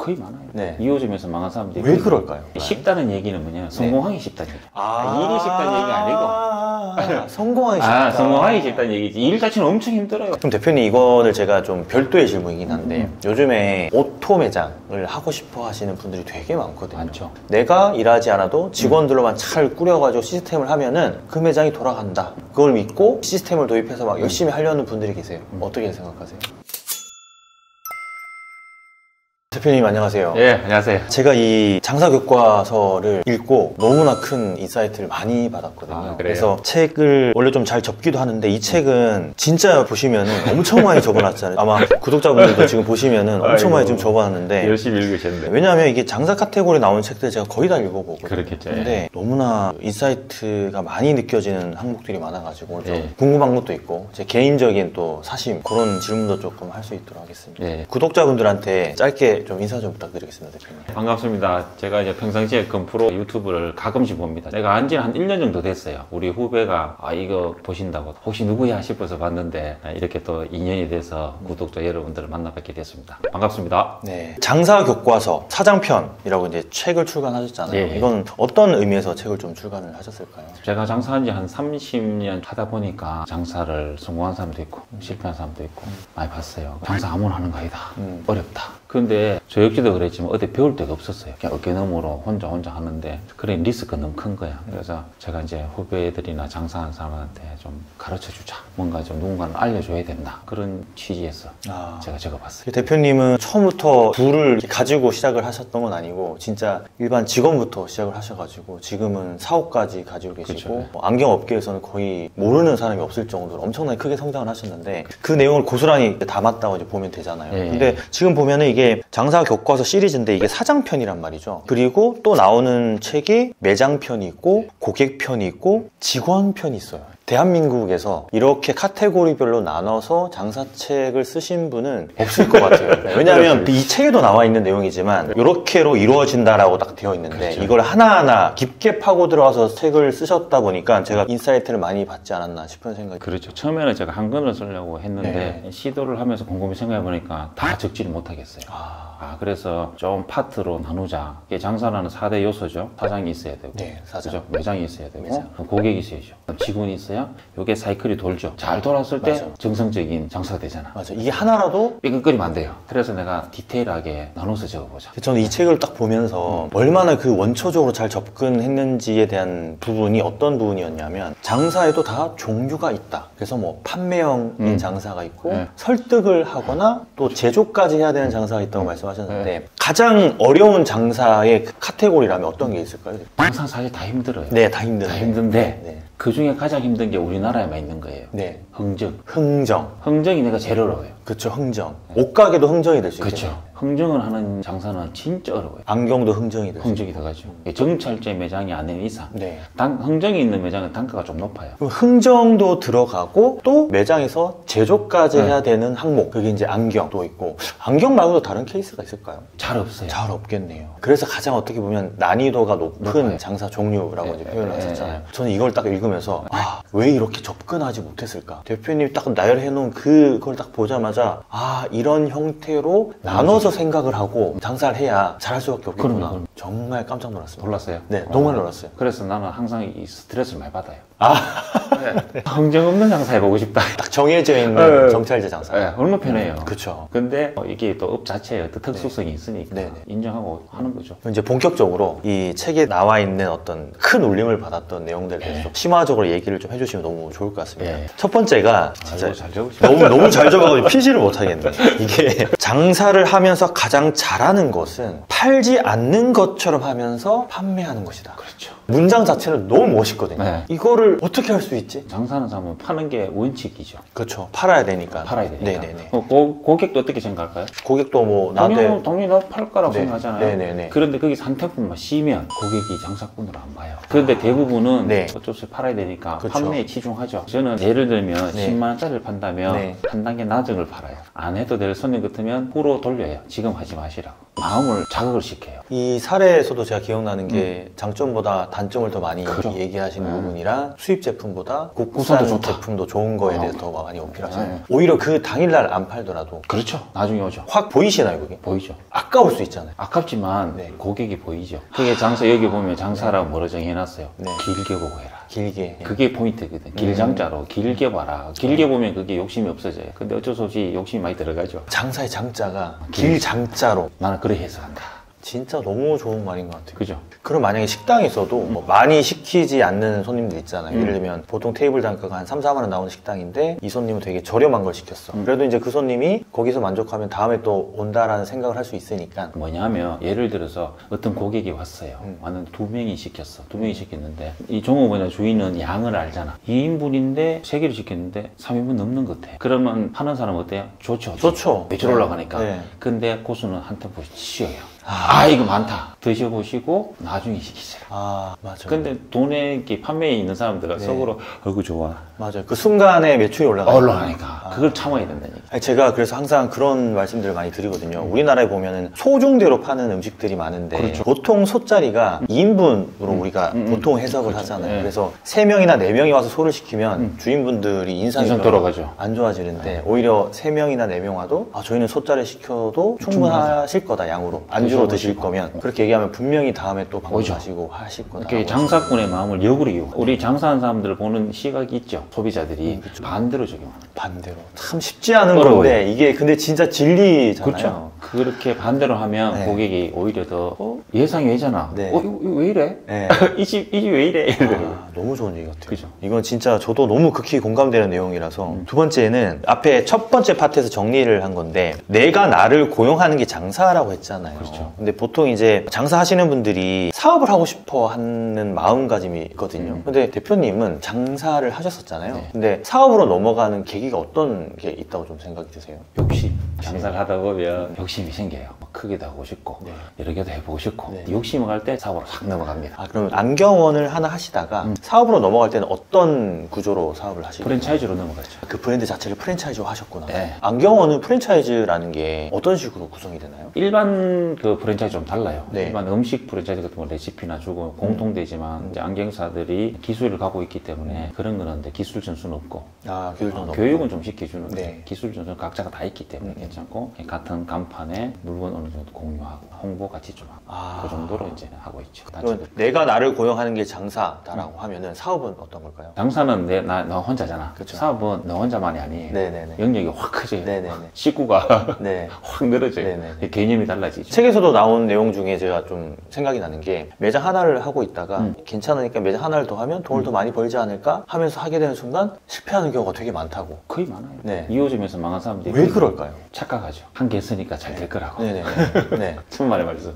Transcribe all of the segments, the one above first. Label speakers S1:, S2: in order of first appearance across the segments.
S1: 거의 많아요.
S2: 네.
S1: 2호점에서 망한 사람들이
S2: 왜 그럴까요?
S1: 쉽다는 얘기는 뭐냐, 성공하기 쉽다는 얘기. 일이 쉽다는 얘기가 아니고
S2: 성공하기 쉽다.
S1: 성공하기 쉽다는 얘기지. 일 자체는 엄청 힘들어요.
S2: 그럼 대표님, 이거를 제가 좀 별도의 질문이긴 한데 요즘에 오토 매장을 하고 싶어 하시는 분들이 되게 많거든요.
S1: 많죠.
S2: 내가 일하지 않아도 직원들로만 잘 꾸려가지고 시스템을 하면은 그 매장이 돌아간다, 그걸 믿고 시스템을 도입해서 막 열심히 하려는 분들이 계세요. 어떻게 생각하세요? 대표님 안녕하세요.
S1: 예, 안녕하세요.
S2: 제가 이 장사교과서를 읽고 너무나 큰 인사이트를 많이 받았거든요.
S1: 그래요?
S2: 그래서 책을 원래 좀 잘 접기도 하는데 이 책은 진짜 보시면은 엄청 많이 접어놨잖아요. 아마 구독자분들도 지금 보시면은 엄청 많이 좀 접어놨는데
S1: 열심히 읽으셨는데.
S2: 왜냐하면 이게 장사 카테고리 나오는 책들 제가 거의 다 읽어보거든요.
S1: 그렇겠죠.
S2: 근데 너무나 인사이트가 많이 느껴지는 항목들이 많아가지고 좀
S1: 예.
S2: 궁금한 것도 있고 제 개인적인 또 사심, 그런 질문도 조금 할 수 있도록 하겠습니다.
S1: 예.
S2: 구독자분들한테 짧게 좀 인사 좀 부탁드리겠습니다, 대표님.
S1: 반갑습니다. 제가 이제 평상시에 건프로 유튜브를 가끔씩 봅니다. 내가 안 지 한 1년 정도 됐어요. 우리 후배가 이거 보신다고 혹시 누구야 싶어서 봤는데 이렇게 또 인연이 돼서 구독자 여러분들을 만나뵙게 됐습니다. 반갑습니다.
S2: 네, 장사교과서 사장편이라고 이제 책을 출간하셨잖아요.
S1: 예.
S2: 이건 어떤 의미에서 책을 좀 출간을 하셨을까요?
S1: 제가 장사한 지 한 30년 하다 보니까 장사를 성공한 사람도 있고 실패한 사람도 있고 많이 봤어요. 장사 아무나 하는 거 아니다. 어렵다. 근데 저 역시도 그랬지만 어디 배울 데가 없었어요. 그냥 어깨너머로 혼자 하는데 그래 리스크가 너무 큰 거야. 그래서 제가 이제 후배들이나 장사하는 사람한테 좀 가르쳐주자. 뭔가 좀 누군가는 알려줘야 된다. 그런 취지에서 제가 적어봤어요.
S2: 대표님은 처음부터 부를 가지고 시작을 하셨던 건 아니고 진짜 일반 직원부터 시작을 하셔가지고 지금은 사업까지 가지고 계시고
S1: 그렇죠.
S2: 안경업계에서는 거의 모르는 사람이 없을 정도로 엄청나게 크게 성장을 하셨는데 그 내용을 고스란히 담았다고 이제 보면 되잖아요.
S1: 예.
S2: 근데 지금 보면은 이게 장사교과서 시리즈인데 이게 사장편이란 말이죠. 그리고 또 나오는 책이 매장편이 있고 고객편이 있고 직원편이 있어요. 대한민국에서 이렇게 카테고리별로 나눠서 장사책을 쓰신 분은 없을 것 같아요. 왜냐하면 이 책에도 나와 있는 내용이지만 이렇게로 이루어진다라고 딱 되어 있는데
S1: 그렇죠.
S2: 이걸 하나하나 깊게 파고 들어가서 책을 쓰셨다 보니까 제가 인사이트를 많이 받지 않았나 싶은 생각이.
S1: 그렇죠. 처음에는 제가 한 권을 쓰려고 했는데 시도를 하면서 곰곰이 생각해보니까 다 적지를 못하겠어요. 그래서 좀 파트로 나누자. 이게 장사라는 4대 요소죠. 사장이 있어야 되고,
S2: 사장.
S1: 그죠? 매장이 있어야 되고, 고객이 있어야죠. 직원이 있어야 이게 사이클이 돌죠. 잘 돌았을 때 정상적인 장사가 되잖아.
S2: 맞아. 이게 하나라도
S1: 삐끗거리면 안 돼요. 그래서 내가 디테일하게 나눠서 적어보자.
S2: 저는 이 책을 딱 보면서 얼마나 그 원초적으로 잘 접근했는지에 대한 부분이 어떤 부분이었냐면 장사에도 다 종류가 있다. 그래서 뭐 판매형인 장사가 있고 설득을 하거나 또 제조까지 해야 되는 장사가 있다고 말씀하셨는데 가장 어려운 장사의 카테고리라면 어떤 게 있을까요?
S1: 장사 사실 다 힘들어요.
S2: 네, 다 힘든데.
S1: 다 힘든데 그 중에 가장 힘든 게 우리나라에만 있는 거예요. 흥정. 흥정이 내가 제일 어려워요.
S2: 그렇죠, 흥정. 옷가게도 흥정이 될 수 있죠.
S1: 그렇죠. 흥정을 하는 장사는 진짜 어려워요.
S2: 안경도 흥정이 될 수 있고.
S1: 흥정이 들어가죠. 정찰제 매장이 아닌 이상.
S2: 네.
S1: 흥정이 있는 매장은 단가가 좀 높아요.
S2: 그럼 흥정도 들어가고 또 매장에서 제조까지 해야 되는 항목. 그게 이제 안경도 있고. 안경 말고도 다른 케이스가 있을까요?
S1: 잘 없어요.
S2: 잘 없겠네요. 그래서 가장 어떻게 보면 난이도가 높은 장사 종류라고 이제 표현을 하셨잖아요. 저는 이걸 딱 읽으면서 왜 이렇게 접근하지 못했을까? 대표님이 딱 나열해 놓은 그걸 딱 보자마자 이런 형태로 나눠서 생각을 하고 장사를 해야 잘할 수밖에 없겠구나.
S1: 그럼요.
S2: 정말 깜짝 놀랐습니다.
S1: 놀랐어요?
S2: 네, 너무 놀랐어요.
S1: 그래서 나는 항상 이 스트레스를 많이 받아요. 흥정 없는 장사 해보고 싶다.
S2: 딱 정해져 있는 정찰제 장사.
S1: 얼마나 편해요.
S2: 그렇죠.
S1: 근데 이게 또 업 자체에 어떤 특수성이 있으니까 인정하고 하는 거죠.
S2: 이제 본격적으로 이 책에 나와 있는 어떤 큰 울림을 받았던 내용들에 대해서 심화적으로 얘기를 좀 해주시면 너무 좋을 것 같습니다. 첫 번째가 진짜
S1: 잘 적으시네.
S2: 너무 잘 적어가지고 피지를 못하겠네. 이게 장사를 하면서 가장 잘하는 것은 팔지 않는 것처럼 하면서 판매하는 것이다.
S1: 그렇죠.
S2: 문장 자체는 너무 멋있거든요. 이거를 어떻게 할 수 있지?
S1: 장사하는 사람은 파는 게 원칙이죠.
S2: 그렇죠. 팔아야 되니까.
S1: 네네네. 고객도 어떻게 생각할까요?
S2: 고객도 뭐
S1: 당연히 나 팔 거라고 생각하잖아요.
S2: 네네네.
S1: 그런데 거기 상태품만 씌면 고객이 장사꾼으로 안 봐요. 그런데 대부분은 어쩔 수 없이 팔아야 되니까 판매에 치중하죠. 저는 예를 들면 10만 원짜리를 판다면 한 단계 낮은 걸 팔아요. 안 해도 될 손님 같으면 후로 돌려요. 지금 하지 마시라고. 마음을 자극을 시켜요.
S2: 이 사례에서도 제가 기억나는 게 장점보다 단점을 더 많이
S1: 그렇죠.
S2: 얘기하시는 부분이랑 수입 제품보다
S1: 국산도
S2: 국산
S1: 좋다.
S2: 제품도 좋은 거에 대해서 더 많이 어필하시는
S1: 네.
S2: 오히려 그 당일날 안 팔더라도
S1: 그렇죠. 나중에 오죠.
S2: 확 보이시나요 그게?
S1: 보이죠.
S2: 아까울 수 있잖아요.
S1: 아깝지만
S2: 네.
S1: 고객이 보이죠. 그게 장사 여기 보면 장사라고 뭐라 정해놨어요.
S2: 네.
S1: 길게 보고 해라.
S2: 길게.
S1: 그게 포인트거든. 길장자로 길게 봐라. 길게 보면 그게 욕심이 없어져요. 근데 어쩔 수 없이 욕심이 많이 들어가죠.
S2: 장사의 장자가 길장자로.
S1: 나는 그래 해석한다.
S2: 진짜 너무 좋은 말인 것 같아요.
S1: 그죠?
S2: 그럼 만약에 식당에 있어도 뭐 많이 시키지 않는 손님들 있잖아요. 예를 들면 보통 테이블 단가가 한 3, 4만 원 나오는 식당인데 이 손님은 되게 저렴한 걸 시켰어. 그래도 이제 그 손님이 거기서 만족하면 다음에 또 온다라는 생각을 할 수 있으니까.
S1: 뭐냐면 예를 들어서 어떤 고객이 왔어요. 왔는데 2명이 시켰어. 2명이 시켰는데 이 종업원이나 주인은 양을 알잖아. 2인분인데 3개를 시켰는데 3인분 넘는 것 같아. 그러면 파는 사람 어때요? 좋죠.
S2: 좋죠.
S1: 매출 올라가니까.
S2: 네.
S1: 근데 고수는 한 템포 쉬어요. 아 이거 많다. 드셔보시고 나중에 시키세요.
S2: 아, 맞아요.
S1: 근데 돈에 이렇게 판매에 있는 사람들은
S2: 네.
S1: 속으로 어이구 좋아.
S2: 맞아요. 그 순간에 매출이 올라가요.
S1: 올라가니까 그걸 참아야 된다니까.
S2: 아니, 제가 그래서 항상 그런 말씀들을 많이 드리거든요. 우리나라에 보면은 소중대로 파는 음식들이 많은데
S1: 그렇죠.
S2: 보통 소짜리가 2인분으로 우리가 보통 해석을
S1: 그렇죠.
S2: 하잖아요.
S1: 네.
S2: 그래서 3명이나 4명이 와서 소를 시키면 주인분들이 인상이
S1: 인상
S2: 별로
S1: 돌아가죠.
S2: 안 좋아지는데 오히려 3명이나 4명 와도 아, 저희는 소짜리 시켜도 충분하실 거다 양으로 안주로 드실 거면 그렇게 얘기하면 분명히 다음에 또 방문하시고 하실 거다.
S1: 이렇게 장사꾼의 마음을 역으로 이용. 우리 장사하는 사람들을 보는 시각이 있죠. 소비자들이 반대로 적용하는.
S2: 반대로 참 쉽지 않은
S1: 어려워요.
S2: 건데 이게 근데 진짜 진리잖아요.
S1: 그렇죠. 그렇게 반대로 하면
S2: 네.
S1: 고객이 오히려 더 예상이 외잖아.
S2: 네.
S1: 이거 왜 이래?
S2: 네.
S1: 이 집 왜 이래?
S2: 아, 너무 좋은 얘기 같아요.
S1: 그죠.
S2: 이건 진짜 저도 너무 극히 공감되는 내용이라서 두 번째는 앞에 첫 번째 파트에서 정리를 한 건데 내가 나를 고용하는 게 장사라고 했잖아요.
S1: 그렇죠.
S2: 근데 보통 이제 장사하시는 분들이 사업을 하고 싶어 하는 마음가짐이 있거든요. 근데 대표님은 장사를 하셨었잖아요.
S1: 네.
S2: 근데 사업으로 넘어가는 계기가 어떤 게 있다고 좀 생각이 드세요?
S1: 욕심. 장사를 하다 보면 욕심이 생겨요. 뭐 크게도 하고 싶고
S2: 네.
S1: 여러 개도 해보고 싶고
S2: 네.
S1: 욕심을 갈 때 사업으로 확 넘어갑니다.
S2: 아, 그럼 안경원을 하나 하시다가 사업으로 넘어갈 때는 어떤 구조로 사업을 하시나요?
S1: 프랜차이즈로 넘어갔죠.
S2: 그 브랜드 자체를 프랜차이즈로 하셨구나.
S1: 네.
S2: 안경원은 프랜차이즈라는 게 어떤 식으로 구성이 되나요?
S1: 일반 그 프랜차이즈 좀 달라요.
S2: 네.
S1: 일반 음식 프랜차이즈 같은 건 레시피나 주고 공통되지만 이제 안경사들이 기술을 갖고 있기 때문에 그런 거는 근데 기술 전수는 없고
S2: 아, 교육도
S1: 교육은 좀 시켜주는데
S2: 네.
S1: 기술 전수는 각자가 다 있기 때문에 괜찮고 같은 간판에 물건 어느 정도 공유하고 홍보 같이 좀 하고
S2: 아.
S1: 그 정도로 이제 하고 있죠.
S2: 그러면 내가 나를 고용하는 게 장사다라고 하면은 사업은 어떤 걸까요?
S1: 장사는 너 혼자잖아.
S2: 그쵸.
S1: 사업은 너 혼자만이 아니에요.
S2: 네네네.
S1: 영역이 확 커져요.
S2: 네네네.
S1: 식구가
S2: 네.
S1: 확 늘어져요.
S2: 네네.
S1: 개념이 달라지죠.
S2: 책에서도 나온 내용 중에 제가 좀 생각이 나는 게 매장 하나를 하고 있다가 괜찮으니까 매장 하나를 더 하면 돈을 더 많이 벌지 않을까 하면서 하게 되는 순간 실패하는 경우가 되게 많다고.
S1: 거의 많아요.
S2: 네.
S1: 2호점에서 망한 사람들이
S2: 왜 그럴까요?
S1: 착각하죠. 한 개 쓰니까 잘 될 거라고.
S2: 네네네. 네.
S1: 천만의 말씀.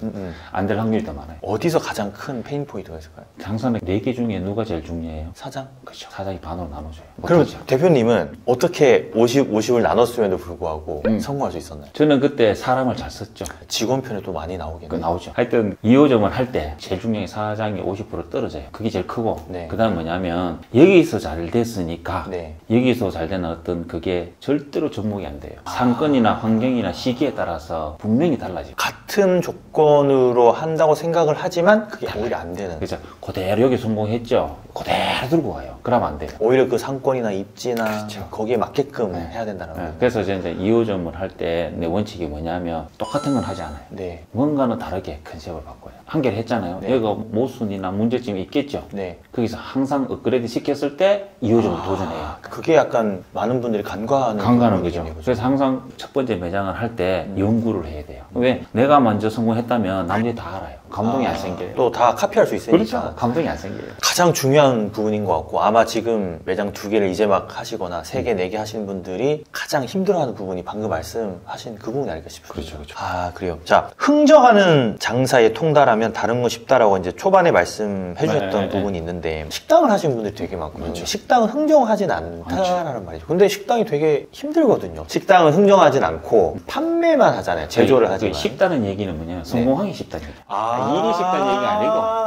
S1: 안 될 확률이 더 많아요.
S2: 어디서 가장 큰 페인 포인트가 있을까요?
S1: 장사는 4개 중에 누가 제일 중요해요?
S2: 사장?
S1: 그렇죠. 사장이 반으로 나눠줘요.
S2: 그럼
S1: 못하죠.
S2: 대표님은 어떻게 50을 나눴음에도 불구하고 성공할 수 있었나요?
S1: 저는 그때 사람을 잘 썼죠.
S2: 직원 편에 또 많이
S1: 그
S2: 나오겠네요.
S1: 나오죠. 하여튼 2호점을 할 때 제일 중요한 게 사장이 50% 떨어져요. 그게 제일 크고
S2: 네.
S1: 그 다음 뭐냐면 여기서 잘 됐으니까
S2: 네.
S1: 여기서 잘 되는 어떤 그게 절대로 접목이 안 돼요. 상권이나 환경이나 시기에 따라서 분명히 달라져요.
S2: 같은 조건으로 한다고 생각을 하지만 그게 오히려 안 되는.
S1: 그래서 그대로 여기 성공했죠. 그대로 들고 가요. 그러면 안 돼요.
S2: 오히려 그 상권이나 입지나
S1: 그렇죠.
S2: 거기에 맞게끔 해야 된다는
S1: 네,
S2: 거예요.
S1: 그래서 이제 2호점을 할 때 내 원칙이 뭐냐면 똑같은 건 하지 않아요.
S2: 네.
S1: 뭔가는 다르게 컨셉을 바꿔요. 한 개를 했잖아요.
S2: 네.
S1: 여기가 모순이나 문제점이 있겠죠.
S2: 네.
S1: 거기서 항상 업그레이드 시켰을 때 2호점을 도전해요.
S2: 그게 약간 많은 분들이 간과하는
S1: 간과하는
S2: 부분이겠네요,
S1: 거죠.
S2: 그죠?
S1: 그래서 항상 첫 번째 매장을 할 때 연구를 해야 돼요. 왜? 내가 먼저 성공했다면 나머지 다 알아요. 감동이 안 생겨요.
S2: 또 다 카피할 수 있으니까.
S1: 그렇죠. 감동이 안 생겨요.
S2: 가장 중요한 부분인 것 같고 아마 지금 매장 2개를 이제 막 하시거나 3개, 4개 하시는 분들이 가장 힘들어하는 부분이 방금 말씀하신 그 부분이 아닐까 싶습니다.
S1: 그렇죠, 그렇죠.
S2: 아, 그래요. 자, 흥정하는 장사에 통달하면 다른 건 쉽다라고 이제 초반에 말씀해 주셨던
S1: 네.
S2: 부분이 있는데 식당을 하시는 분들이 되게 많거든요. 식당은 흥정하진 않다라는 말이죠. 근데 식당이 되게 힘들거든요. 식당은 흥정하진 않고 판매만 하잖아요. 제조를 하지만.
S1: 쉽다는 얘기는 뭐냐? 성공하기 쉽다는 얘기예요. 일이 쉽다는 얘기가 아니고.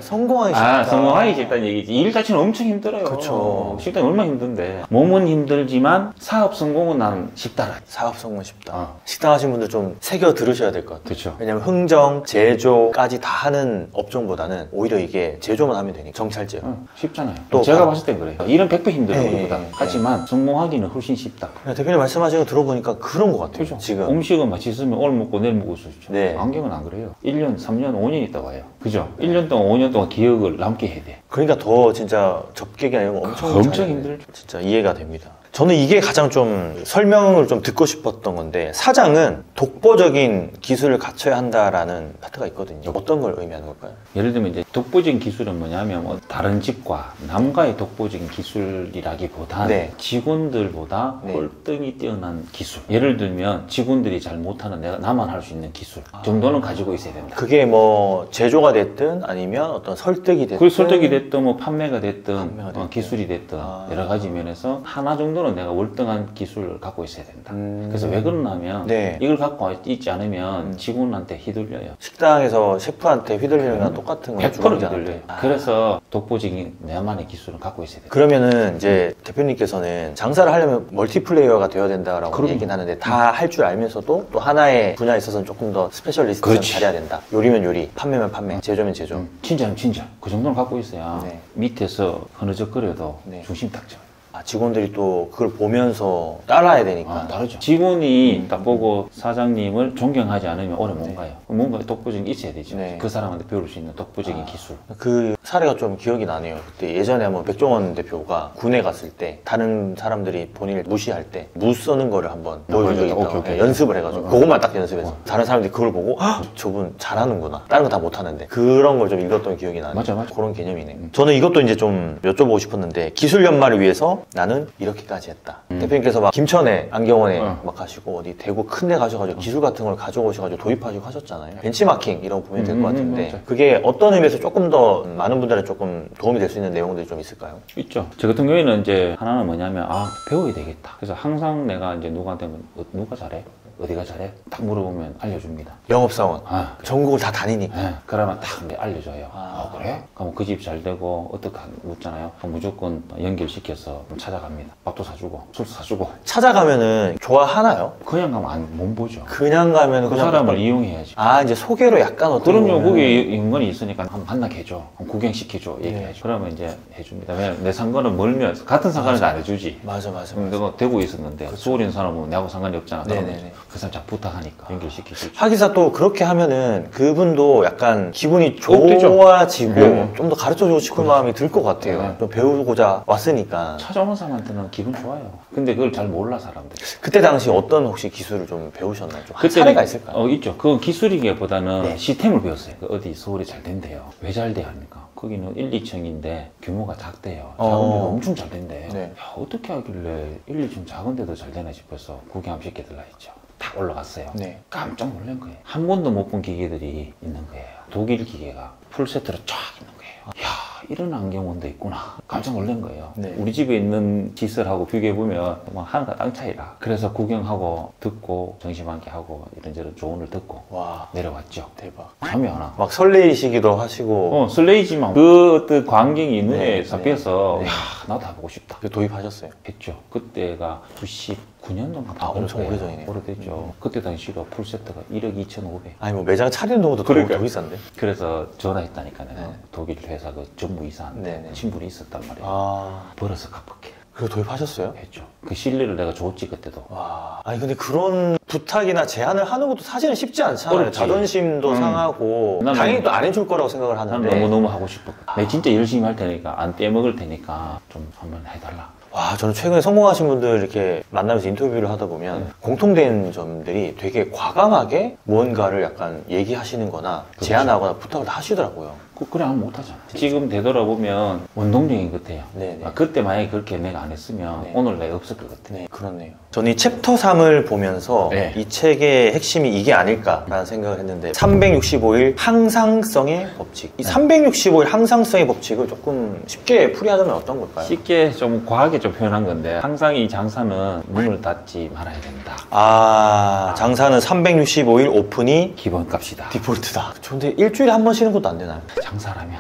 S2: 성공하기 쉽다.
S1: 성공하기 쉽다는 얘기지. 일 자체는 엄청 힘들어요.
S2: 그쵸.
S1: 쉽다면 얼마나 힘든데. 몸은 힘들지만 사업 성공은 난 쉽다.
S2: 사업 성공 쉽다. 식당 하신 분들 좀 새겨 들으셔야 될 것 같아요.
S1: 그렇죠.
S2: 왜냐면 흥정, 제조까지 다 하는 업종보다는 오히려 이게 제조만 하면 되니까 정찰제.
S1: 쉽잖아요.
S2: 또
S1: 제가 봤을 땐 그래요. 일은 100배 힘들어요.
S2: 네,
S1: 우리보다.
S2: 네.
S1: 하지만 성공하기는 훨씬 쉽다.
S2: 대표님 말씀하시는 거 들어보니까 그런 것 같아요.
S1: 그죠?
S2: 지금.
S1: 음식은 맛있으면 오늘 먹고 내일 먹을 수 있죠.
S2: 네.
S1: 안경은 안 그래요. 1년, 3년, 5년 있다 와요. 그죠? 1년 동안, 5년 동안 기억을 남게 해야 돼.
S2: 그러니까 더 진짜 접객이 아니고 엄청
S1: 엄청
S2: 잘해야
S1: 힘들죠.
S2: 돼. 진짜 이해가 됩니다. 저는 이게 가장 좀 설명을 좀 듣고 싶었던 건데 사장은 독보적인 기술을 갖춰야 한다라는 파트가 있거든요. 어떤 걸 의미하는 걸까요?
S1: 예를 들면 이제 독보적인 기술은 뭐냐면 뭐 다른 집과 남과의 독보적인 기술이라기보다는
S2: 네.
S1: 직원들보다
S2: 네.
S1: 꼴등이 뛰어난 기술. 예를 들면 직원들이 잘 못하는 내가 나만 할 수 있는 기술 정도는 가지고 있어야 된다.
S2: 그게 뭐 제조가 됐든 아니면 어떤 설득이 됐든
S1: 그 설득이 됐든 뭐 판매가 됐든
S2: 판매가 됐든.
S1: 기술이 됐든 여러 가지 면에서 하나 정도는 내가 월등한 기술을 갖고 있어야 된다. 그래서 왜 그러냐면
S2: 네.
S1: 이걸 갖고 있지 않으면 직원한테 휘둘려요.
S2: 식당에서 셰프한테 휘둘리는 거랑 똑같은 거죠.
S1: 100% 휘둘려요. 그래서 독보적인 내만의 기술을 갖고 있어야 된다.
S2: 그러면은 이제 대표님께서는 장사를 하려면 멀티플레이어가 되어야 된다라고
S1: 그럼요.
S2: 얘기는 하는데 다 할 줄 알면서도 또 하나의 분야에 있어서는 조금 더 스페셜리스트를
S1: 그렇지.
S2: 잘해야 된다. 요리면 요리, 판매면 판매, 제조면 제조.
S1: 진짜면 진짜 그 정도는 갖고 있어야
S2: 네.
S1: 밑에서 흐느적거려도
S2: 네.
S1: 중심 딱 잡아요.
S2: 직원들이 또 그걸 보면서 따라야 되니까.
S1: 다르죠. 직원이 딱 보고 사장님을 존경하지 않으면 오래 못 가요. 뭔가 독보적인 게 있어야 되죠.
S2: 네.
S1: 그 사람한테 배울 수 있는 독보적인 기술.
S2: 그 사례가 좀 기억이 나네요. 그때 예전에 한번 백종원 대표가 군에 갔을 때 다른 사람들이 본인을 무시할 때 무 써는 거를 한번 보여준 적이 있다고.
S1: 오케이, 오케이.
S2: 네, 연습을 해가지고 그것만 딱 연습해서 다른 사람들이 그걸 보고 헉, 저분 잘하는구나. 다른 거 다 못하는데 그런 걸 좀 읽었던 기억이 나네요.
S1: 맞아, 맞아.
S2: 그런 개념이네요. 저는 이것도 이제 좀 여쭤보고 싶었는데 기술 연마를 위해서 나는 이렇게까지 했다. 대표님께서 막 김천에 안경원에 막 가시고 어디 대구 큰 데 가셔가지고 기술 같은 걸 가져오셔가지고 도입하시고 하셨잖아요. 벤치마킹 이런 거 보면 될 것 같은데
S1: 맞아.
S2: 그게 어떤 의미에서 조금 더 많은 분들한테 조금 도움이 될 수 있는 내용들이 좀 있을까요?
S1: 있죠. 저 같은 경우에는 이제 하나는 뭐냐면 배워야 되겠다. 그래서 항상 내가 이제 누구한테 누가 잘해? 어디가 잘해? 딱 물어보면 알려줍니다.
S2: 영업사원 전국을 다 다니니까
S1: 네, 그러면 딱 알려줘요. 그래? 그럼 그 집 잘 되고 어떻게 묻잖아요. 그럼 무조건 연결시켜서 찾아갑니다. 밥도 사주고 술도 사주고.
S2: 찾아가면은 좋아하나요?
S1: 그냥 가면 못 보죠.
S2: 그냥 가면은
S1: 그
S2: 그냥
S1: 사람을 이용해야지.
S2: 이제 소개로 약간 어떤
S1: 그럼요.
S2: 거는-
S1: 거기에 연관이 있으니까 한번 만나게해줘. 구경시켜줘. 얘기해줘. 그러면 이제 해줍니다. 왜냐면 내 상관은 멀면 같은 상관은 안 해주지.
S2: 맞아.
S1: 내가 대구에 있었는데 서울에 있는 사람은 내하고 상관이 없잖아. 그러면
S2: 네네네.
S1: 그 사람 잘 부탁하니까 연결시켜주지.
S2: 하기사 또 그렇게 하면은 그분도 약간 기분이
S1: 되죠.
S2: 좋아지고
S1: 네.
S2: 좀 더 가르쳐주고 싶은 마음이 들 것 같아요.
S1: 네.
S2: 좀 배우고자 왔으니까.
S1: 찾아오는 사람한테는 기분 좋아요. 근데 그걸 잘 몰라 사람들이.
S2: 그때 당시 어떤 혹시 기술을 좀 배우셨나요? 좀
S1: 그때는-
S2: 사례가 있을까요?
S1: 있죠. 그건 기술이기보다는
S2: 네.
S1: 시스템을 배웠어요. 어디 서울이 잘 된대요. 왜 잘 돼야 합니까? 거기는 1, 2층인데 규모가 작대요. 작은데도 엄청 잘 된대.
S2: 네.
S1: 야, 어떻게 하길래 1, 2층 작은데도 잘 되나 싶어서 구경 한번 시켜달라 했죠. 딱 올라갔어요.
S2: 네.
S1: 깜짝 놀란 거예요. 한 번도 못 본 기계들이 있는 거예요. 독일 기계가 풀세트로 쫙 있는 거예요. 야, 이런 안경원도 있구나. 깜짝 놀란 거예요.
S2: 네.
S1: 우리 집에 있는 시설하고 비교해보면 뭐 하늘과 땅 차이라. 그래서 구경하고 듣고 정심한게 하고 이런저런 조언을 듣고
S2: 와,
S1: 내려왔죠.
S2: 대박.
S1: 잠이 안 와.
S2: 막 설레이시기도 하시고
S1: 설레이지만 그 어떤 광경이 눈에
S2: 네,
S1: 잡혀서
S2: 네.
S1: 야, 나도 해보고 싶다.
S2: 도입하셨어요.
S1: 했죠. 그때가 99년도인가
S2: 엄청 오래전이네요.
S1: 오래됐죠. 그때 당시가 풀세트가 1억 2,500.
S2: 아니 뭐 매장 차리는 것도
S1: 그러니까요.
S2: 더 비싼데?
S1: 그래서 전화했다니까 내가
S2: 네.
S1: 독일 회사 그 전무이사한테
S2: 네네.
S1: 친분이 있었단 말이에요. 벌어서 갚을게
S2: 그거 도입하셨어요?
S1: 했죠. 그 신뢰를 내가 줬지 그때도.
S2: 와, 아니 근데 그런 부탁이나 제안을 하는 것도 사실은 쉽지 않잖아요.
S1: 어렵지.
S2: 자존심도 상하고
S1: 난
S2: 당연히
S1: 너무-
S2: 또 안 해줄 거라고 생각을
S1: 난
S2: 하는데
S1: 너무너무 하고 싶어. 내가 진짜 열심히 할 테니까 안 떼먹을 테니까 좀 한번 해달라.
S2: 와, 저는 최근에 성공하신 분들 이렇게 만나면서 인터뷰를 하다 보면 공통된 점들이 되게 과감하게 무언가를 약간 얘기하시는 거나 제안하거나 부탁을 다 하시더라고요.
S1: 그래 하면 못하잖아. 지금 되돌아보면 원동력인 것 같아요.
S2: 네네.
S1: 그때 만약에 그렇게 내가 안 했으면
S2: 네.
S1: 오늘 내가 없을 것 같아.
S2: 네, 그렇네요. 저는 이 챕터 3을 보면서
S1: 네.
S2: 이 책의 핵심이 이게 아닐까라는 생각을 했는데 365일 항상성의 법칙. 이 365일 항상성의 법칙을 조금 쉽게 풀이하자면 어떤 걸까요?
S1: 쉽게 좀 과하게 좀 표현한 건데 항상 이 장사는 문을 닫지 말아야 된다.
S2: 장사는 365일 오픈이
S1: 기본값이다.
S2: 디폴트다. 근데 일주일에 한 번 쉬는 것도 안 되나요?
S1: 장사라면.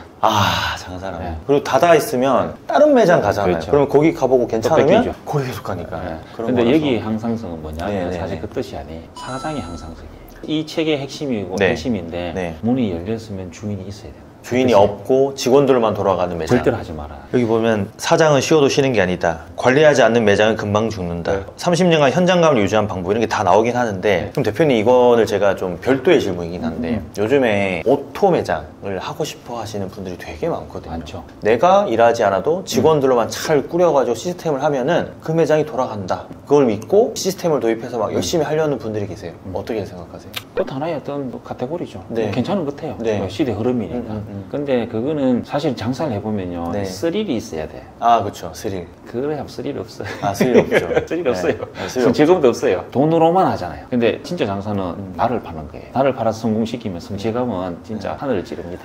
S2: 장사라면.
S1: 네.
S2: 그리고 닫아 있으면 다른 매장 가잖아요.
S1: 그렇죠.
S2: 그러면 거기 가보고 괜찮으면
S1: 뺏기죠.
S2: 거기 계속 가니까.
S1: 네.
S2: 그런
S1: 근데
S2: 거라서.
S1: 여기 항상성은 뭐냐면
S2: 네네네.
S1: 사실 그 뜻이 아니 사장이 항상성이에요. 이 책의 핵심이고
S2: 네.
S1: 핵심인데
S2: 네.
S1: 문이 열렸으면 주인이 있어야 돼요.
S2: 주인이
S1: 그치?
S2: 없고 직원들만 돌아가는 매장.
S1: 절대로 하지 마라.
S2: 여기 보면 사장은 쉬어도 쉬는 게 아니다. 관리하지 않는 매장은 금방 죽는다.
S1: 네.
S2: 30년간 현장감을 유지한 방법 이런 게 다 나오긴 하는데 그럼 대표님 이거를 제가 좀 별도의 질문이긴 한데 요즘에 오토 매장을 하고 싶어 하시는 분들이 되게 많거든요.
S1: 많죠.
S2: 내가 일하지 않아도 직원들로만 잘 꾸려가지고 시스템을 하면은 그 매장이 돌아간다. 그걸 믿고 시스템을 도입해서 막 열심히 하려는 분들이 계세요. 어떻게 생각하세요?
S1: 또 하나의 어떤 뭐 카테고리죠.
S2: 네.
S1: 괜찮은 것 같아요.
S2: 네.
S1: 뭐 시대 흐름이니까. 근데 그거는 사실 장사를 해보면요.
S2: 네.
S1: 스릴이 있어야 돼.
S2: 그렇죠. 스릴.
S1: 그래야 스릴이 없어요.
S2: 스릴 없죠.
S1: 스릴이 없어요.
S2: 네, 스릴
S1: 즐거움도 없어요. 돈으로만 하잖아요. 근데 진짜 장사는 나를 파는 거예요. 나를 팔아서 성공시키면 성취감은 진짜 하늘을 찌릅니다.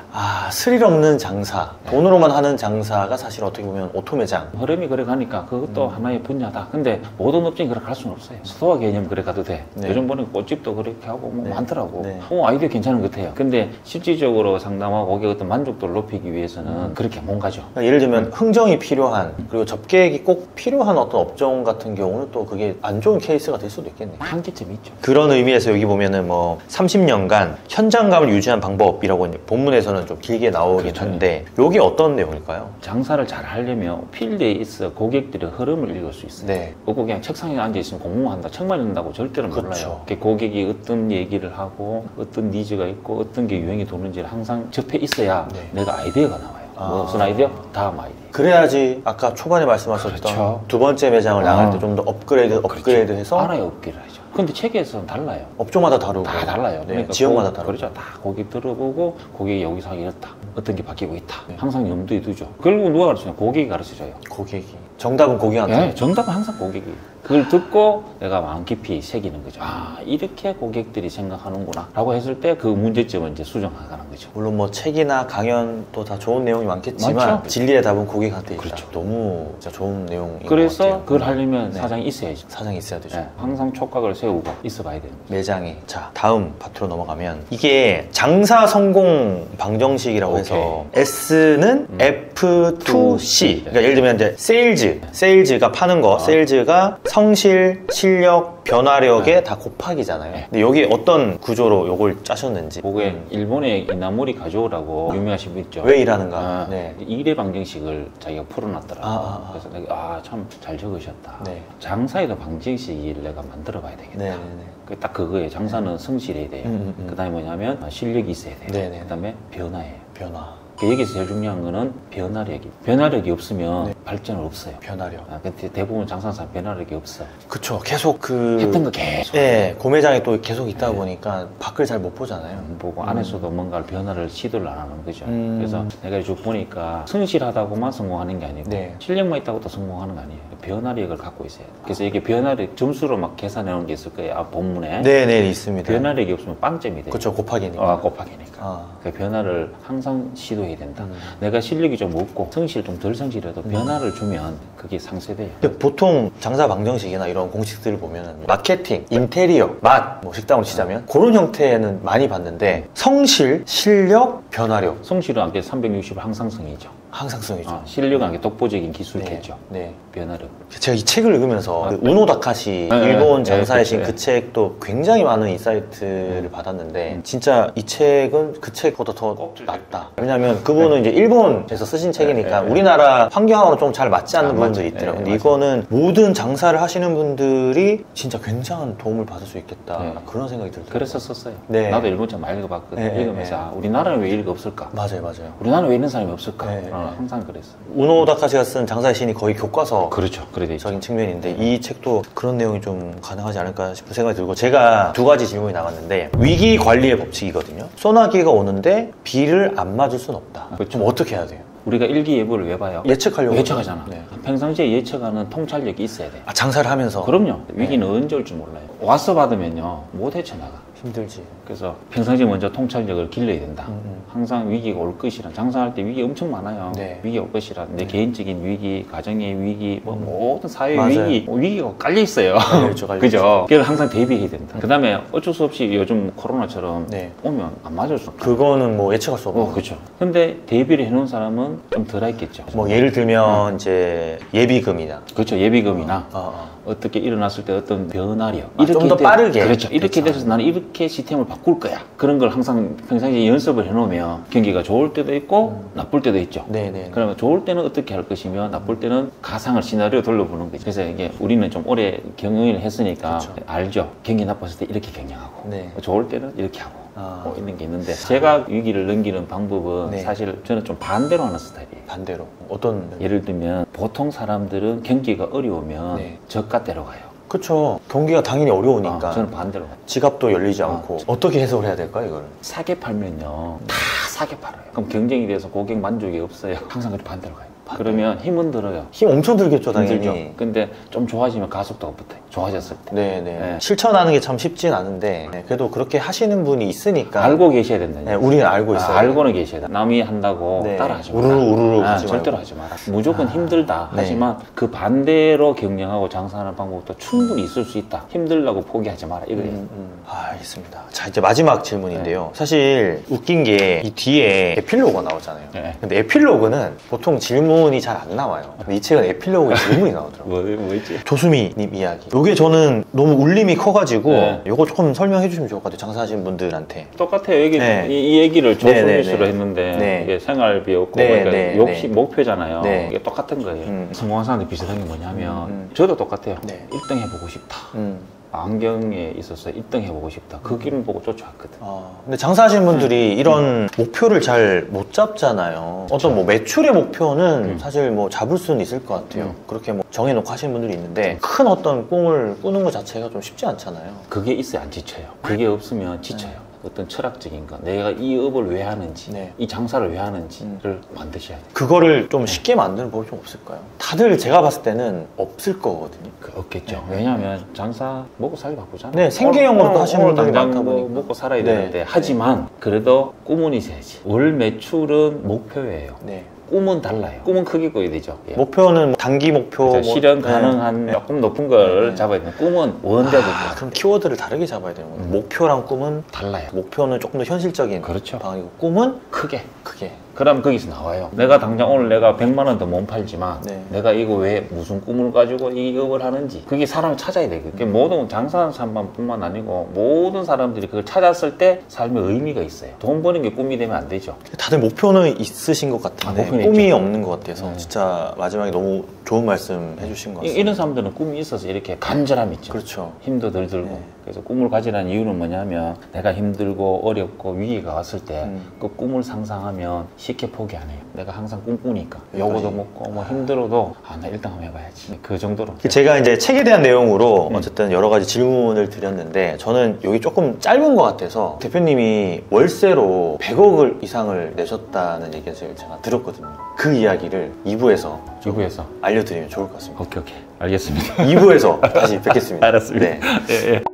S2: 스릴 없는 장사, 돈으로만 하는 장사가 사실 어떻게 보면 오토 매장.
S1: 흐름이 그래 가니까 그것도 하나의 분야다. 근데 모든 업종이 그렇게 할 수는 없어요. 스토어 개념 그래 가도 돼.
S2: 네.
S1: 요즘 보니까 꽃집도 그렇게 하고 뭐
S2: 네.
S1: 많더라고.
S2: 네.
S1: 아이디어 괜찮은 것 같아요. 근데 실질적으로 상담하고 고객의 어떤 만족도를 높이기 위해서는 그렇게 못 가죠.
S2: 그러니까 예를 들면 흥정이 필요한 그리고 접객이 꼭 필요한 어떤 업종 같은 경우는 또 그게 안 좋은 케이스가 될 수도 있겠네요.
S1: 한계점이 있죠.
S2: 그런 의미에서 여기 보면은 뭐 30년간 현장감을 유지한 방법이라고 본문에서는 좀 길게 나오긴
S1: 그렇죠.
S2: 한데 여기 어떤 내용일까요?
S1: 장사를 잘 하려면 필드에 있어 고객들의 흐름을 읽을 수 있어요.
S2: 네.
S1: 그거 그냥 책상에 앉아있으면 공부만 한다, 책만 읽는다고 절대로
S2: 그렇죠.
S1: 몰라요. 고객이 어떤 얘기를 하고 어떤 니즈가 있고 어떤 게 유행이 도는지를 항상 접해 있어야
S2: 네.
S1: 내가 아이디어가 나와요. 무슨 아이디어? 다음 아이디어.
S2: 그래야지 아까 초반에 말씀하셨던
S1: 그렇죠.
S2: 두 번째 매장을 나갈 때 좀 더 업그레이드해서
S1: 알아야 업계를 하죠. 근데 책에서는 달라요.
S2: 업종마다 다르고
S1: 다 달라요.
S2: 네, 지역마다 다르고
S1: 그렇죠. 다 고객 들어보고 고객이 여기서 하기 이렇다. 어떤 게 바뀌고 있다.
S2: 네.
S1: 항상 염두에 두죠. 결국 누가 가르쳐요? 고객이 가르쳐줘요.
S2: 고객이 정답은 고객한테
S1: 네, 정답은 항상 고객이. 그걸 듣고 내가 마음 깊이 새기는 거죠. 이렇게 고객들이 생각하는구나 라고 했을 때 그 문제점을 이제 수정하는 거죠.
S2: 물론 뭐 책이나 강연도 다 좋은 내용이 많겠지만
S1: 많죠.
S2: 진리의 답은 고객한테 있다.
S1: 그렇죠.
S2: 너무 진짜 좋은 내용인 것
S1: 그래서
S2: 같아요.
S1: 그걸 하려면
S2: 네.
S1: 사장이 있어야죠.
S2: 사장이 있어야 되죠.
S1: 네, 항상 촉각을 세우고 있어 봐야 되는 거죠.
S2: 매장에. 자, 다음 파트로 넘어가면 이게 장사 성공 방정식이라고 해서 S는 F2C. 그러니까 예를 들면 이제 세일즈가 파는 거, 세일즈가 성실, 실력, 변화력에 다 곱하기잖아요. 근데 여기 어떤 구조로 요걸 짜셨는지.
S1: 그게 일본의 이나모리 가조라고 유명하신 분 있죠.
S2: 왜 일하는가? 네.
S1: 일의 방정식을 자기가 풀어놨더라고요. 그래서 내가 참 잘 적으셨다.
S2: 네.
S1: 장사에도 방정식을 내가 만들어 봐야 되겠다.
S2: 네네네.
S1: 딱 그거예요. 장사는 성실해야 돼요. 그 다음에 뭐냐면 실력이 있어야 돼요.
S2: 네네.
S1: 그 다음에 변화예요.
S2: 변화.
S1: 여기서 제일 중요한 거는 변화력이 없으면
S2: 네.
S1: 발전은 없어요.
S2: 변화력.
S1: 근데 대부분 장사사 변화력이 없어.
S2: 그쵸. 계속
S1: 했던 거 계속
S2: 네, 고매장에 또 계속 있다 보니까 밖을 잘 못 보잖아요.
S1: 보고 안에서도 뭔가 변화를 시도를 안 하는 거죠.
S2: 음.
S1: 그래서 내가 쭉 보니까 성실하다고만 성공하는 게 아니고
S2: 네.
S1: 실력만 있다고 또 성공하는 거 아니에요. 변화력을 갖고 있어야 돼요. 그래서 이게 변화력 점수로 막 계산해 놓은 게 있을 거예요. 본문에.
S2: 네네, 있습니다.
S1: 변화력이 없으면 빵점이 돼요.
S2: 그쵸, 곱하기니까.
S1: 곱하기니까. 그 변화를 항상 시도해야 된다. 내가 실력이 좀 없고 성실 좀 덜 성실해도 변화를 주면 그게 상쇄돼요.
S2: 근데 보통 장사 방정식이나 이런 공식들을 보면 마케팅, 인테리어, 맛, 뭐 식당으로 치자면 그런 형태는 많이 봤는데 성실, 실력, 변화력
S1: 성실은 아까 360을 항상성이죠.
S2: 항상성이죠.
S1: 실력은 아까 독보적인 기술겠죠.
S2: 네.
S1: 변화력.
S2: 제가 이 책을 읽으면서 그 우노 다카시
S1: 네,
S2: 일본
S1: 네,
S2: 장사의 신
S1: 그쵸.
S2: 그 책도 굉장히 많은 인사이트를 받았는데 진짜 이 책은 그 책보다 더 낫다. 왜냐면 그분은 이제 일본에서 쓰신 책이니까 우리나라 환경하고는 좀 잘 맞지 않는 부분들이 있더라고요. 근데 이거는 모든 장사를 하시는 분들이 진짜 굉장한 도움을 받을 수 있겠다. 그런 생각이 들더라고요.
S1: 그래서 썼어요.
S2: 네.
S1: 나도 일본 책 많이 읽어봤거든.
S2: 네,
S1: 읽으면서 우리나라는 왜 이렇게 없을까?
S2: 맞아요.
S1: 우리나라는 왜 이런 사람이 없을까?
S2: 네,
S1: 항상 그랬어.
S2: 우노 다카시가 쓴 장사의 신이 거의 교과서
S1: 그렇죠. 그래 돼 있죠.
S2: 적인 측면인데 이 책도 그런 내용이 좀 가능하지 않을까 싶은 생각이 들고 제가 두 가지 질문이 나왔는데 위기 관리의 법칙이거든요. 소나기가 오는데 비를 안 맞을 순 없다.
S1: 그렇죠.
S2: 그럼 어떻게 해야 돼요?
S1: 우리가 일기예보를 왜 봐요?
S2: 예측하려고
S1: 예측하잖아.
S2: 네.
S1: 평상시에 예측하는 통찰력이 있어야 돼.
S2: 장사를 하면서
S1: 그럼요. 위기는 언제 올 줄 몰라요. 와서 받으면요 못 헤쳐나가.
S2: 힘들지.
S1: 그래서 평상시에 먼저 통찰력을 길러야 된다. 항상 위기가 올 것이란, 장사할 때 위기 엄청 많아요.
S2: 네.
S1: 위기 올 것이란, 내 개인적인 위기, 가정의 위기, 뭐 모든 사회
S2: 맞아요.
S1: 위기, 위기가 깔려 있어요.
S2: 깔려있죠, 깔려있죠.
S1: 그죠? 그래서 항상 대비해야 된다. 그 다음에 어쩔 수 없이 요즘 코로나처럼
S2: 네.
S1: 오면 안 맞을 수 없다.
S2: 그거는 뭐 예측할 수 없고.
S1: 그렇죠. 근데 대비를 해놓은 사람은 좀 덜 했겠죠.
S2: 뭐 예를 들면 이제 예비금이나.
S1: 그렇죠. 예비금이나 어떻게 일어났을 때 어떤 변화력
S2: 좀더 빠르게.
S1: 그렇죠. 이렇게
S2: 그렇죠.
S1: 돼서 나는 이렇게 시스템을 바꿀 거야. 그런 걸 항상 평상시에 연습을 해놓으면 경기가 좋을 때도 있고 나쁠 때도 있죠.
S2: 네네.
S1: 그러면 좋을 때는 어떻게 할 것이며 나쁠 때는 가상을 시나리오 돌려보는 거죠. 그래서 이게 우리는 좀 오래 경영을 했으니까
S2: 그렇죠.
S1: 알죠. 경기 나빴을 때 이렇게 경영하고
S2: 네.
S1: 좋을 때는 이렇게 하고 뭐 있는 게 있는데 제가 위기를 넘기는 방법은
S2: 네.
S1: 사실 저는 좀 반대로 하는 스타일이에요.
S2: 반대로. 어떤.
S1: 예를 들면 보통 사람들은 경기가 어려우면
S2: 네.
S1: 저가대로 가요.
S2: 그쵸. 경기가 당연히 어려우니까.
S1: 저는 반대로 가요.
S2: 지갑도 열리지 않고. 어떻게 해석을 해야 될까요, 이걸?
S1: 싸게 팔면요 다 싸게 팔아요. 그럼 경쟁이 돼서 고객 만족이 없어요. 항상 그렇게 반대로 가요. 그러면 힘은 들어요.
S2: 힘 엄청 들겠죠, 당연히.
S1: 힘들죠. 근데 좀 좋아지면 가속도가 붙어요. 좋아졌을 때.
S2: 네네.
S1: 네.
S2: 실천하는 게 참 쉽진 않은데, 네, 그래도 그렇게 하시는 분이 있으니까.
S1: 알고 계셔야 된다.
S2: 네, 우리는 알고 있어요.
S1: 알고는 계셔야 돼. 남이 한다고
S2: 네.
S1: 따라하지 마라.
S2: 우르르 하지
S1: 절대로
S2: 말고.
S1: 하지 마라. 무조건 힘들다.
S2: 네.
S1: 하지만 그 반대로 경영하고 장사하는 방법도 충분히 있을 수 있다. 힘들다고 포기하지 마라. 이거예요.
S2: 알겠습니다. 자, 이제 마지막 질문인데요. 사실 웃긴 게 이 뒤에 에필로그가 나오잖아요.
S1: 네.
S2: 근데 에필로그는 보통 질문이 잘 안 나와요. 근데 이 책은 에필로그에 질문이 나오더라고요.
S1: 뭐였지?
S2: 조수미님 이야기. 요게 저는 너무 울림이 커가지고
S1: 네.
S2: 요거 조금 설명해 주시면 좋을 것 같아요. 장사하시는 분들한테.
S1: 똑같아요. 여기
S2: 네.
S1: 이 얘기를 조선뉴스로
S2: 네, 네,
S1: 했는데
S2: 네.
S1: 이게 생활비였고
S2: 네,
S1: 그러니까
S2: 네,
S1: 욕심
S2: 네.
S1: 목표잖아요.
S2: 네.
S1: 이게 똑같은 거예요. 성공한 사람들 비슷한 게 뭐냐면 저도 똑같아요.
S2: 네.
S1: 1등 해보고 싶다. 안경에 있어서 1등 해보고 싶다. 그 길을 보고 쫓아왔거든.
S2: 근데 장사하시는 분들이 이런 목표를 잘 못 잡잖아요. 어떤 뭐 매출의 목표는 사실 뭐 잡을 수는 있을 것 같아요. 그렇게 뭐 정해놓고 하시는 분들이 있는데 큰 어떤 꿈을 꾸는 것 자체가 좀 쉽지 않잖아요.
S1: 그게 있어야 안 지쳐요. 그게 없으면 지쳐요. 어떤 철학적인 거, 내가 이 업을 왜 하는지,
S2: 네.
S1: 이 장사를 왜 하는지를 만드셔야 돼요.
S2: 그거를 좀 쉽게 만드는 법이 좀 없을까요? 다들 제가 봤을 때는 없을 거거든요.
S1: 없겠죠. 왜냐하면 장사 먹고 살기 바쁘잖아요.
S2: 네, 생계형으로 하시는 분들이
S1: 당장
S2: 많다
S1: 뭐
S2: 보니까.
S1: 먹고 살아야
S2: 네.
S1: 되는데 하지만 그래도 꿈은 있어야지. 월 매출은 목표예요.
S2: 네.
S1: 꿈은 달라요. 꿈은 크게 꿔야 되죠. 예.
S2: 목표는 뭐 단기 목표,
S1: 그렇죠. 실현 가능한
S2: 네.
S1: 조금 높은 걸
S2: 네.
S1: 잡아야 돼요. 꿈은 원대도
S2: 그럼 키워드를 다르게 잡아야 되는 거예요. 목표랑 꿈은
S1: 달라요.
S2: 목표는 조금 더 현실적인
S1: 그렇죠.
S2: 방향이고 꿈은
S1: 크게.
S2: 크게.
S1: 그럼 거기서 나와요. 내가 당장 오늘 내가 100만 원 더 못 팔지만
S2: 네.
S1: 내가 이거 왜 무슨 꿈을 가지고 이 업을 하는지 그게 사람을 찾아야 돼. 그게 모든 장사하는 사람뿐만 아니고 모든 사람들이 그걸 찾았을 때 삶의 의미가 있어요. 돈 버는 게 꿈이 되면 안 되죠.
S2: 다들 목표는 있으신 것 같은데
S1: 목표는
S2: 꿈이
S1: 있죠.
S2: 없는 것 같아서 진짜 마지막에 너무 좋은 말씀 해주신 것 같습니다.
S1: 이런 사람들은 꿈이 있어서 이렇게 간절함이 있죠.
S2: 그렇죠.
S1: 힘도 덜 들고.
S2: 네.
S1: 그래서 꿈을 가지라는 이유는 뭐냐면 내가 힘들고 어렵고 위기가 왔을 때 그 꿈을 상상하면 쉽게 포기 안 해요. 내가 항상 꿈꾸니까 요거도 먹고 뭐 힘들어도 나 1등 한번 해봐야지. 그 정도로.
S2: 제가 이제 책에 대한 내용으로 어쨌든 여러 가지 질문을 드렸는데 저는 여기 조금 짧은 것 같아서 대표님이 월세로 100억 이상을 내셨다는 얘기를 제가 들었거든요. 그 이야기를 2부에서
S1: 2부에서
S2: 알려드리면 좋을 것 같습니다.
S1: 오케이 알겠습니다.
S2: 2부에서 다시 뵙겠습니다.
S1: 알았습니다.
S2: 네.
S1: 예.